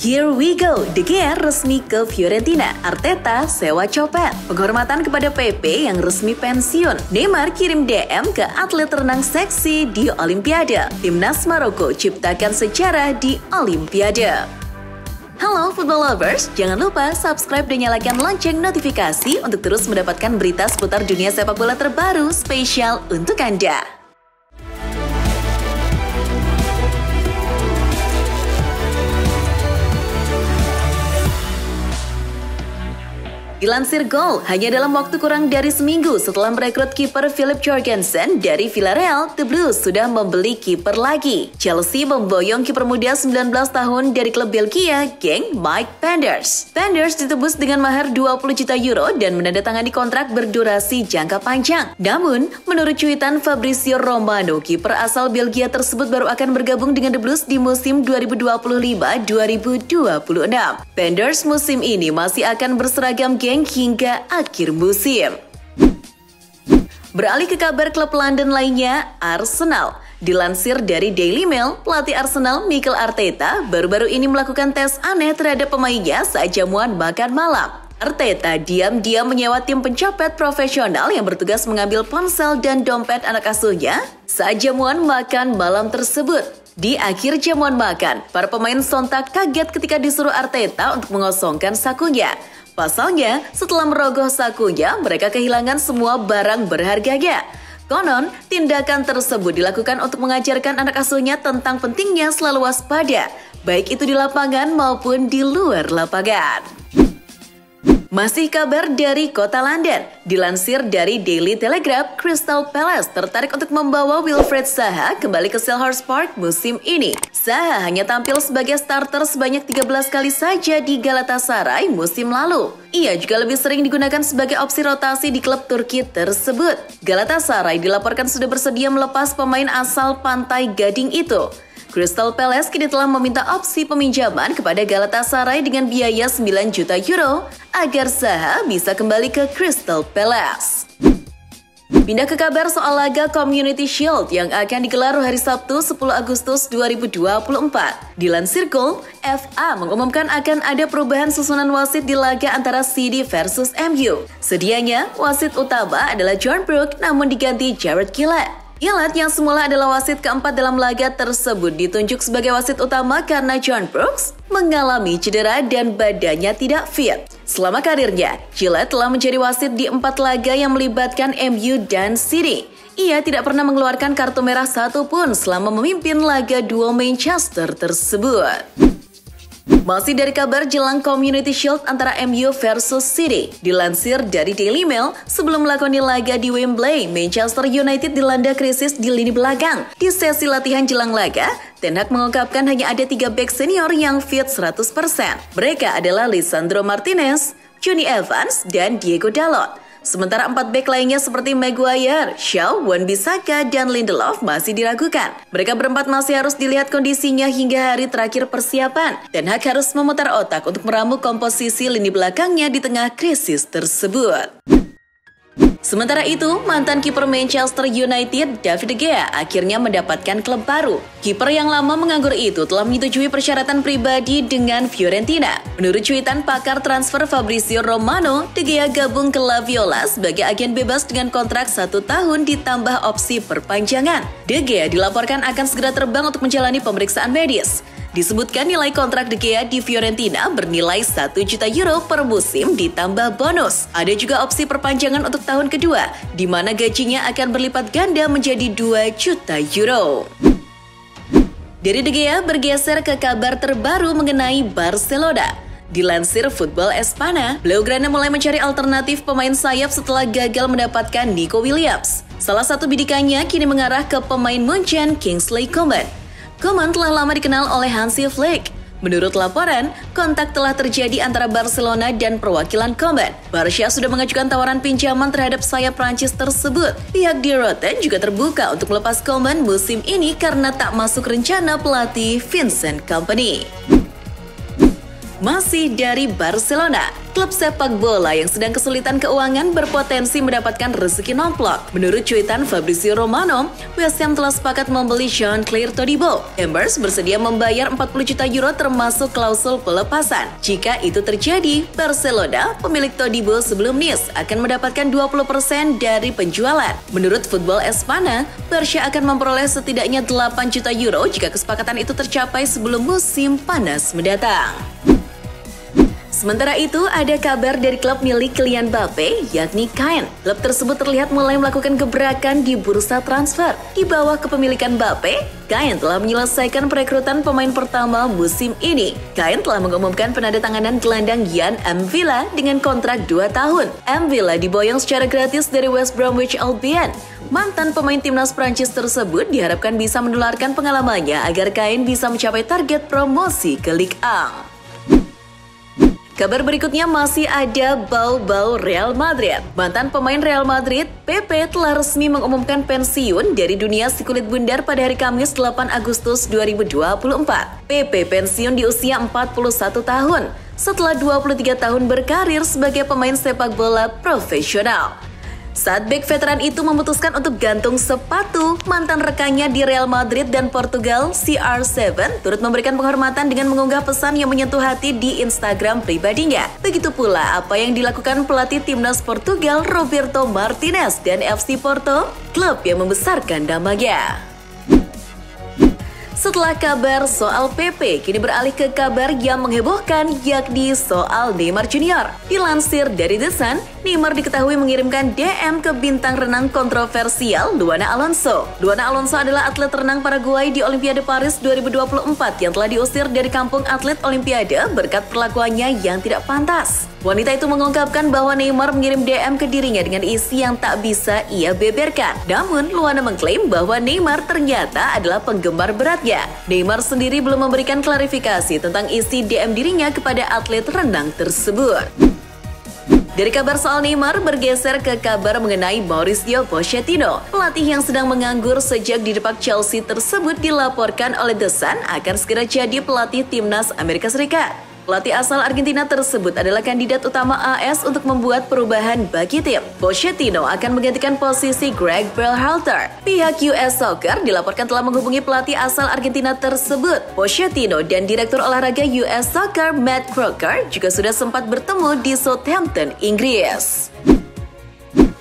Here we go, De Gea resmi ke Fiorentina, Arteta sewa copet. Penghormatan kepada Pepe yang resmi pensiun. Neymar kirim DM ke atlet renang seksi di Olimpiade. Timnas Maroko ciptakan sejarah di Olimpiade. Halo football lovers, jangan lupa subscribe dan nyalakan lonceng notifikasi untuk terus mendapatkan berita seputar dunia sepak bola terbaru spesial untuk Anda. Dilansir Goal, hanya dalam waktu kurang dari seminggu setelah merekrut kiper Philip Jorgensen dari Villarreal, The Blues sudah membeli kiper lagi. Chelsea memboyong kiper muda 19 tahun dari klub Belgia, geng Mike Penders. Penders ditebus dengan mahar 20 juta euro dan menandatangani kontrak berdurasi jangka panjang. Namun, menurut cuitan Fabrizio Romano, kiper asal Belgia tersebut baru akan bergabung dengan The Blues di musim 2025-2026. Penders musim ini masih akan berseragam geng hingga akhir musim. Beralih ke kabar klub London lainnya, Arsenal. Dilansir dari Daily Mail, pelatih Arsenal Mikel Arteta baru-baru ini melakukan tes aneh terhadap pemainnya saat jamuan makan malam. Arteta diam-diam menyewa tim pencopet profesional yang bertugas mengambil ponsel dan dompet anak asuhnya saat jamuan makan malam tersebut. Di akhir jamuan makan, para pemain sontak kaget ketika disuruh Arteta untuk mengosongkan sakunya. Pasalnya, setelah merogoh sakunya, mereka kehilangan semua barang berharganya. Konon, tindakan tersebut dilakukan untuk mengajarkan anak asuhnya tentang pentingnya selalu waspada, baik itu di lapangan maupun di luar lapangan. Masih kabar dari kota London. Dilansir dari Daily Telegraph, Crystal Palace tertarik untuk membawa Wilfried Zaha kembali ke Selhurst Park musim ini. Zaha hanya tampil sebagai starter sebanyak 13 kali saja di Galatasaray musim lalu. Ia juga lebih sering digunakan sebagai opsi rotasi di klub Turki tersebut. Galatasaray dilaporkan sudah bersedia melepas pemain asal Pantai Gading itu. Crystal Palace kini telah meminta opsi peminjaman kepada Galatasaray dengan biaya 9 juta euro agar Zaha bisa kembali ke Crystal Palace. Pindah ke kabar soal laga Community Shield yang akan digelar hari Sabtu 10 Agustus 2024. Dilansir Goal, FA mengumumkan akan ada perubahan susunan wasit di laga antara City versus MU. Sedianya, wasit utama adalah John Brooke namun diganti Jarred Gillett. Gillett yang semula adalah wasit keempat dalam laga tersebut ditunjuk sebagai wasit utama karena John Brooks mengalami cedera dan badannya tidak fit. Selama karirnya, Gillett telah menjadi wasit di 4 laga yang melibatkan MU dan City. Ia tidak pernah mengeluarkan kartu merah satupun selama memimpin laga duo Manchester tersebut. Masih dari kabar jelang Community Shield antara MU versus City. Dilansir dari Daily Mail, sebelum melakoni laga di Wembley, Manchester United dilanda krisis di lini belakang. Di sesi latihan jelang laga, Ten Hag mengungkapkan hanya ada 3 bek senior yang fit 100%. Mereka adalah Lisandro Martinez, Jonny Evans, dan Diego Dalot. Sementara 4 bek lainnya seperti Maguire, Shaw, Wan-Bissaka, dan Lindelof masih diragukan. Mereka berempat masih harus dilihat kondisinya hingga hari terakhir persiapan. Ten Hag harus memutar otak untuk meramu komposisi lini belakangnya di tengah krisis tersebut. Sementara itu, mantan kiper Manchester United, David De Gea, akhirnya mendapatkan klub baru. Kiper yang lama menganggur itu telah menyetujui persyaratan pribadi dengan Fiorentina. Menurut cuitan pakar transfer Fabrizio Romano, De Gea gabung ke La Viola sebagai agen bebas dengan kontrak 1 tahun ditambah opsi perpanjangan. De Gea dilaporkan akan segera terbang untuk menjalani pemeriksaan medis. Disebutkan nilai kontrak De Gea di Fiorentina bernilai 1 juta euro per musim ditambah bonus. Ada juga opsi perpanjangan untuk tahun kedua, di mana gajinya akan berlipat ganda menjadi 2 juta euro. Dari De Gea bergeser ke kabar terbaru mengenai Barcelona. Dilansir Football Espana, Blaugrana mulai mencari alternatif pemain sayap setelah gagal mendapatkan Nico Williams. Salah satu bidikannya kini mengarah ke pemain Munchen Kingsley Coman. Coman telah lama dikenal oleh Hansi Flick. Menurut laporan, kontak telah terjadi antara Barcelona dan perwakilan Coman. Barca sudah mengajukan tawaran pinjaman terhadap sayap Prancis tersebut. Pihak Die Roten juga terbuka untuk melepas Coman musim ini karena tak masuk rencana pelatih Vincent Kompany. Masih dari Barcelona, Klub sepak bola yang sedang kesulitan keuangan berpotensi mendapatkan rezeki nomplok. Menurut cuitan Fabrizio Romano, West Ham telah sepakat membeli Jean-Claire Todibo. Embers bersedia membayar 40 juta euro termasuk klausul pelepasan. Jika itu terjadi, Barcelona, pemilik Todibo sebelum Nice, akan mendapatkan 20% dari penjualan. Menurut Football Espana, Barca akan memperoleh setidaknya 8 juta euro jika kesepakatan itu tercapai sebelum musim panas mendatang. Sementara itu, ada kabar dari klub milik Kylian Mbappe, yakni Caen. Klub tersebut terlihat mulai melakukan gebrakan di bursa transfer. Di bawah kepemilikan Mbappe, Caen telah menyelesaikan perekrutan pemain pertama musim ini. Caen telah mengumumkan penandatanganan gelandang Yann M'Vila dengan kontrak 2 tahun. M'Vila diboyong secara gratis dari West Bromwich Albion. Mantan pemain timnas Prancis tersebut diharapkan bisa menularkan pengalamannya agar Caen bisa mencapai target promosi ke Ligue 1. Kabar berikutnya masih ada bau-bau Real Madrid. Mantan pemain Real Madrid, Pepe telah resmi mengumumkan pensiun dari dunia si kulit bundar pada hari Kamis 8 Agustus 2024. Pepe pensiun di usia 41 tahun setelah 23 tahun berkarir sebagai pemain sepak bola profesional. Saat bek veteran itu memutuskan untuk gantung sepatu, mantan rekannya di Real Madrid dan Portugal, CR7, turut memberikan penghormatan dengan mengunggah pesan yang menyentuh hati di Instagram pribadinya. Begitu pula apa yang dilakukan pelatih timnas Portugal, Roberto Martinez, dan FC Porto, klub yang membesarkan namanya. Setelah kabar soal Pepe, kini beralih ke kabar yang menghebohkan, yakni soal Neymar Junior. Dilansir dari The Sun, Neymar diketahui mengirimkan DM ke bintang renang kontroversial Luana Alonso. Luana Alonso adalah atlet renang Paraguay di Olimpiade Paris 2024 yang telah diusir dari kampung atlet Olimpiade berkat perlakuannya yang tidak pantas. Wanita itu mengungkapkan bahwa Neymar mengirim DM ke dirinya dengan isi yang tak bisa ia beberkan. Namun, Luana mengklaim bahwa Neymar ternyata adalah penggemar beratnya. Neymar sendiri belum memberikan klarifikasi tentang isi DM dirinya kepada atlet renang tersebut. Dari kabar soal Neymar bergeser ke kabar mengenai Mauricio Pochettino. Pelatih yang sedang menganggur sejak di depak Chelsea tersebut dilaporkan oleh The Sun akan segera jadi pelatih timnas Amerika Serikat. Pelatih asal Argentina tersebut adalah kandidat utama AS untuk membuat perubahan bagi tim. Pochettino akan menggantikan posisi Greg Berhalter. Pihak US Soccer dilaporkan telah menghubungi pelatih asal Argentina tersebut. Pochettino dan Direktur Olahraga US Soccer Matt Crocker juga sudah sempat bertemu di Southampton, Inggris.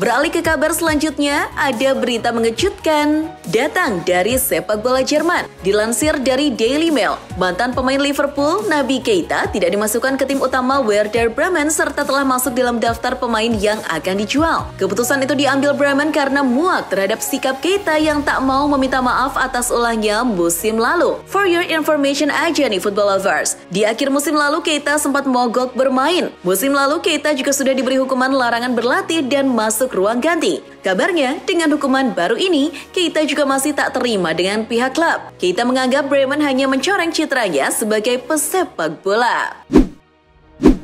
Beralih ke kabar selanjutnya, ada berita mengejutkan datang dari sepak bola Jerman. Dilansir dari Daily Mail, mantan pemain Liverpool, Naby Keita, tidak dimasukkan ke tim utama Werder Bremen serta telah masuk dalam daftar pemain yang akan dijual. Keputusan itu diambil Bremen karena muak terhadap sikap Keita yang tak mau meminta maaf atas ulahnya musim lalu. For your information aja nih football lovers, di akhir musim lalu Keita sempat mogok bermain. Musim lalu Keita juga sudah diberi hukuman larangan berlatih dan masuk ruang ganti. Kabarnya, dengan hukuman baru ini, Keita juga masih tak terima dengan pihak klub. Keita menganggap Bremen hanya mencoreng citranya sebagai pesepak bola.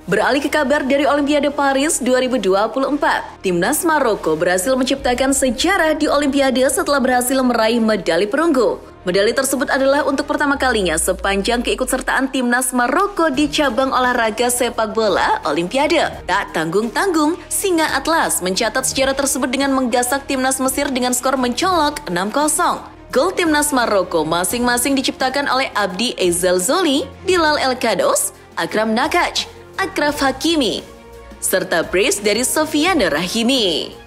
Beralih ke kabar dari Olimpiade Paris 2024. Timnas Maroko berhasil menciptakan sejarah di Olimpiade setelah berhasil meraih medali perunggu. Medali tersebut adalah untuk pertama kalinya sepanjang keikutsertaan Timnas Maroko di cabang olahraga sepak bola Olimpiade. Tak tanggung-tanggung, Singa Atlas mencatat sejarah tersebut dengan menggasak Timnas Mesir dengan skor mencolok 6-0. Gol Timnas Maroko masing-masing diciptakan oleh Abdi Ezzalzouli, Bilal El Kados, Akram Nakaj, Achraf Hakimi, serta brace dari Sofiane Rahimi.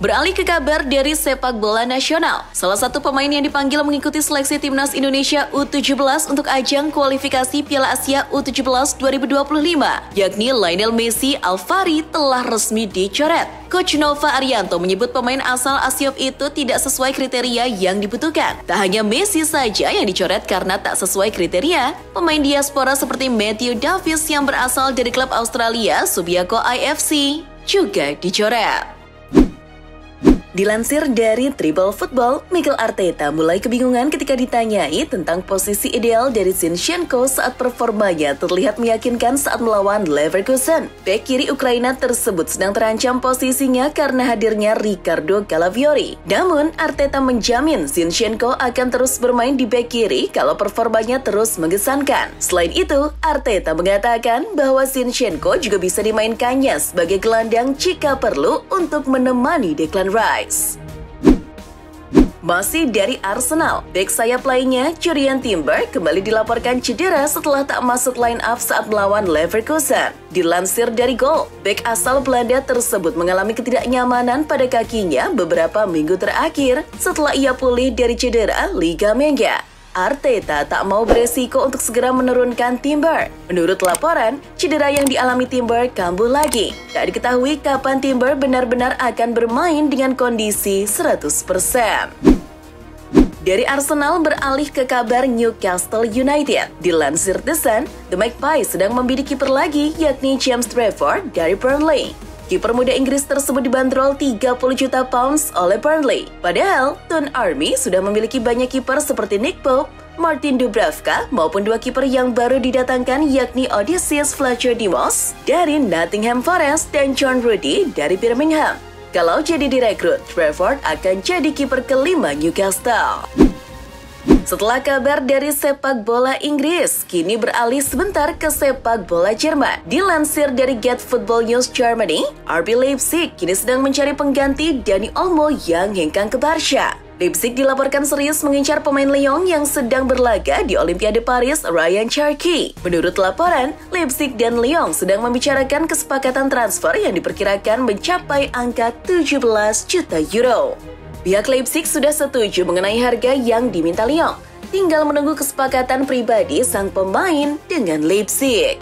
Beralih ke kabar dari sepak bola nasional. Salah satu pemain yang dipanggil mengikuti seleksi Timnas Indonesia U17 untuk ajang kualifikasi Piala Asia U17 2025, yakni Lionel Messi Alfari telah resmi dicoret. Coach Nova Arianto menyebut pemain asal Asiop itu tidak sesuai kriteria yang dibutuhkan. Tak hanya Messi saja yang dicoret karena tak sesuai kriteria, pemain diaspora seperti Matthew Davies yang berasal dari klub Australia Subiaco IFC juga dicoret. Dilansir dari Triple Football, Mikel Arteta mulai kebingungan ketika ditanyai tentang posisi ideal dari Zinchenko saat performanya terlihat meyakinkan saat melawan Leverkusen. Bek kiri Ukraina tersebut sedang terancam posisinya karena hadirnya Ricardo Calafiori. Namun, Arteta menjamin Zinchenko akan terus bermain di bek kiri kalau performanya terus mengesankan. Selain itu, Arteta mengatakan bahwa Zinchenko juga bisa dimainkannya sebagai gelandang jika perlu untuk menemani Declan Rice. Masih dari Arsenal, bek sayap lainnya, Jurrien Timber, kembali dilaporkan cedera setelah tak masuk line up saat melawan Leverkusen. Dilansir dari Goal, bek asal Belanda tersebut mengalami ketidaknyamanan pada kakinya beberapa minggu terakhir setelah ia pulih dari cedera ligamen. Arteta tak mau beresiko untuk segera menurunkan Timber. Menurut laporan, cedera yang dialami Timber kambuh lagi. Tak diketahui kapan Timber benar-benar akan bermain dengan kondisi 100%. Dari Arsenal beralih ke kabar Newcastle United. Dilansir The Sun, The Magpies sedang membidik kiper lagi yakni James Trafford dari Burnley. Kiper muda Inggris tersebut dibanderol 30 juta pounds oleh Burnley. Padahal, Toon Army sudah memiliki banyak kiper seperti Nick Pope, Martin Dubravka, maupun dua kiper yang baru didatangkan yakni Odysseus Fletcher-Dimos dari Nottingham Forest dan John Ruddy dari Birmingham. Kalau jadi direkrut, Trafford akan jadi kiper kelima Newcastle. Setelah kabar dari sepak bola Inggris, kini beralih sebentar ke sepak bola Jerman. Dilansir dari Get Football News Germany, RB Leipzig kini sedang mencari pengganti Dani Olmo yang hengkang ke Barca. Leipzig dilaporkan serius mengincar pemain Lyon yang sedang berlaga di Olimpiade Paris, Ryan Cherki. Menurut laporan, Leipzig dan Lyon sedang membicarakan kesepakatan transfer yang diperkirakan mencapai angka 17 juta euro. Pihak Leipzig sudah setuju mengenai harga yang diminta Lyon. Tinggal menunggu kesepakatan pribadi sang pemain dengan Leipzig.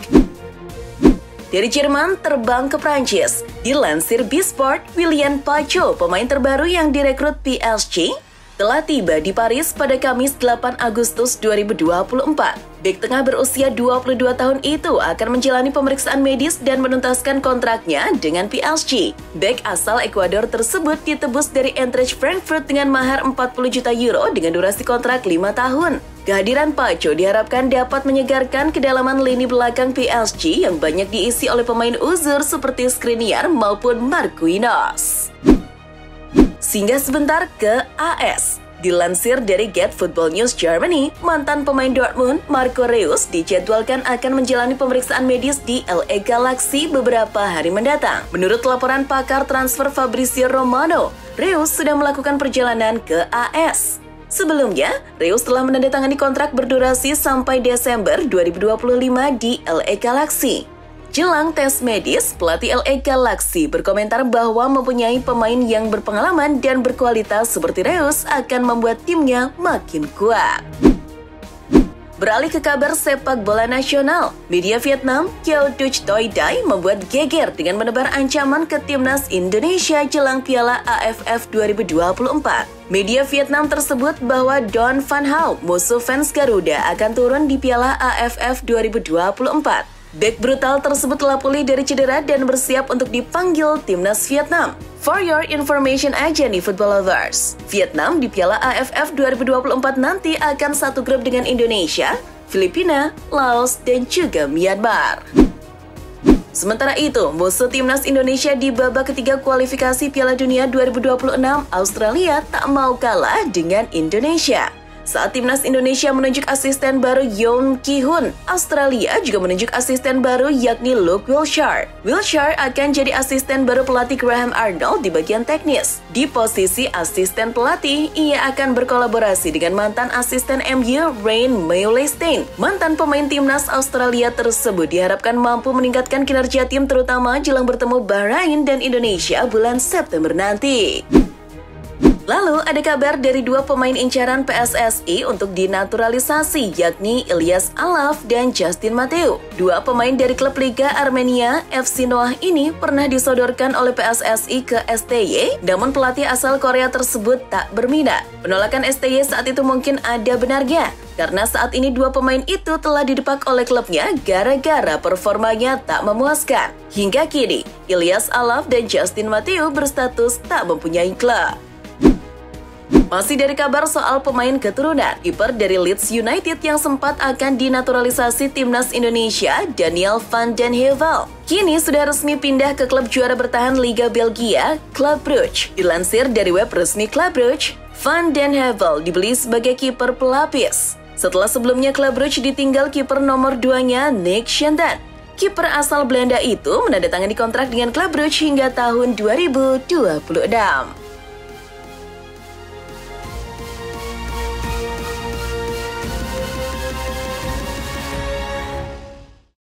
Dari Jerman terbang ke Prancis. Dilansir B-Sport, Willian Pacho, pemain terbaru yang direkrut PSG, telah tiba di Paris pada Kamis 8 Agustus 2024. Bek tengah berusia 22 tahun itu akan menjalani pemeriksaan medis dan menuntaskan kontraknya dengan PSG. Bek asal Ekuador tersebut ditebus dari Eintracht Frankfurt dengan mahar 40 juta euro dengan durasi kontrak 5 tahun. Kehadiran Pacho diharapkan dapat menyegarkan kedalaman lini belakang PSG yang banyak diisi oleh pemain uzur seperti Skriniar maupun Marquinhos. Singgah sebentar ke AS. Dilansir dari Get Football News Germany, mantan pemain Dortmund, Marco Reus, dijadwalkan akan menjalani pemeriksaan medis di LA Galaxy beberapa hari mendatang. Menurut laporan pakar transfer Fabrizio Romano, Reus sudah melakukan perjalanan ke AS. Sebelumnya, Reus telah menandatangani kontrak berdurasi sampai Desember 2025 di LA Galaxy. Jelang tes medis, pelatih LA Galaxy berkomentar bahwa mempunyai pemain yang berpengalaman dan berkualitas seperti Reus akan membuat timnya makin kuat. Beralih ke kabar sepak bola nasional, media Vietnam, Keo Duc Toi Dai membuat geger dengan menebar ancaman ke timnas Indonesia jelang Piala AFF 2024. Media Vietnam tersebut bahwa Don Van Hau, musuh fans Garuda, akan turun di Piala AFF 2024. Bek brutal tersebut telah pulih dari cedera dan bersiap untuk dipanggil timnas Vietnam. For your information aja nih football lovers, Vietnam di Piala AFF 2024 nanti akan satu grup dengan Indonesia, Filipina, Laos, dan juga Myanmar. Sementara itu, musuh timnas Indonesia di babak ketiga kualifikasi Piala Dunia 2026, Australia tak mau kalah dengan Indonesia. Saat timnas Indonesia menunjuk asisten baru Yoon Ki-hoon, Australia juga menunjuk asisten baru yakni Luke Wilshere. Wilshere akan jadi asisten baru pelatih Graham Arnold di bagian teknis. Di posisi asisten pelatih, ia akan berkolaborasi dengan mantan asisten MU Ryan Meulensteen. Mantan pemain timnas Australia tersebut diharapkan mampu meningkatkan kinerja tim terutama jelang bertemu Bahrain dan Indonesia bulan September nanti. Lalu ada kabar dari dua pemain incaran PSSI untuk dinaturalisasi, yakni Ilyas Alaf dan Justin Mateu. Dua pemain dari klub Liga Armenia, FC Noah ini pernah disodorkan oleh PSSI ke STY, namun pelatih asal Korea tersebut tak berminat. Penolakan STY saat itu mungkin ada benarnya, karena saat ini dua pemain itu telah didepak oleh klubnya gara-gara performanya tak memuaskan. Hingga kini, Ilyas Alaf dan Justin Mateu berstatus tak mempunyai klub. Masih dari kabar soal pemain keturunan, kiper dari Leeds United yang sempat akan dinaturalisasi timnas Indonesia, Daniel van den Heuvel, kini sudah resmi pindah ke klub juara bertahan Liga Belgia, Club Brugge. Dilansir dari web resmi Club Brugge, Van den Heuvel dibeli sebagai kiper pelapis. Setelah sebelumnya Club Brugge ditinggal kiper nomor 2-nya Nick Schenten. Kiper asal Belanda itu menandatangani kontrak dengan Club Brugge hingga tahun 2026.